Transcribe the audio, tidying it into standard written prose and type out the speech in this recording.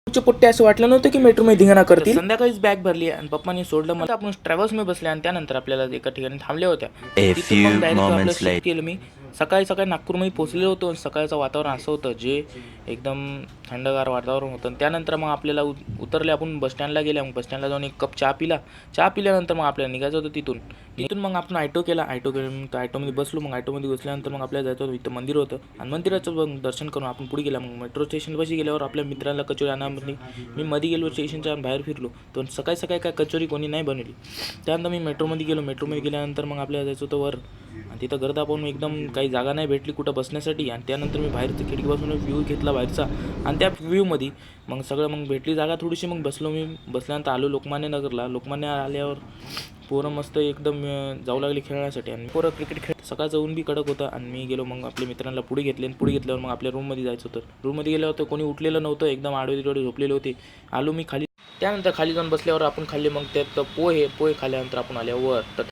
पोट्टे असं वाटलं नव्हतं की मेट्रोमध्ये धिंगाणा करतील. संध्याकाळीच बॅग भरली आणि पप्पांनी सोडलं. मला आपण ट्रॅव्हल्समध्ये बसले आणि त्यानंतर आपल्याला एका ठिकाणी थांबल्या होत्या. तिथून मग डायरेक्ट आपलं शिफ्ट केलं मी. सकाळी नागपूरमध्ये पोहोचलेलो होतो आणि सकाळचं वातावरण असं होतं जे एकदम थंडगार वातावरण होतं. आणि त्यानंतर मग आपल्याला उतरले, आपण बसस्टँडला गेले. मग बसस्टँडला जाऊन एक कप चहा पिला. चहा पिल्यानंतर मग आपल्याला निघायचं होतं तिथून मग आपण ऑटो केला. ऑटोमध्ये बसलो. मग ऑटोमध्ये बसल्यानंतर मग आपल्याला जायचं होतं, इथं मंदिर होतं आणि मंदिराचं मग दर्शन करून आपण पुढे गेला. मग मेट्रो स्टेशनपाशी गेल्यावर आपल्या मित्राला कचोरी आणामध्ये मी मध्ये गेलो, स्टेशनच्या बाहेर फिरलो. तर सकाळी काय कचोरी कोणी नाही बनवली. त्यानंतर मी मेट्रोमध्ये गेलो. मेट्रोमध्ये गेल्यानंतर मग आपल्याला जायचं होतं वर आणि तिथं गर्दा पाहून एकदम काही जागा नाही भेटली कुठं बसण्यासाठी. आणि त्यानंतर मी बाहेरचं खिडकीपासून व्ह्यू घेतला बाहेरचा आणि त्या व्ह्यूमध्ये मग भेटली जागा थोडीशी. मग बसलो. मी बसल्यानंतर आलो लोकमान्य नगरला. लोकमान्य आल्यावर पोरं मस्त एकदम जाऊ लागली खेळण्यासाठी आणि पोरं क्रिकेट खेळ. सकाळचं ऊन बी कडक होतं आणि मी गेलो. मग आपल्या मित्रांना पुढे घेतले आणि पुढे घेतल्यावर मग आपल्या रूममध्ये जायचं होतं. रूममध्ये गेल्यावर तर कोणी उठलेलं नव्हतं, एकदम आडवे झोपलेले होते. आलो मी खाली. त्यानंतर खाली जाऊन बसल्यावर आपण खाल्ले मग त्यात पोहे खाल्ल्यानंतर आपण आल्यावर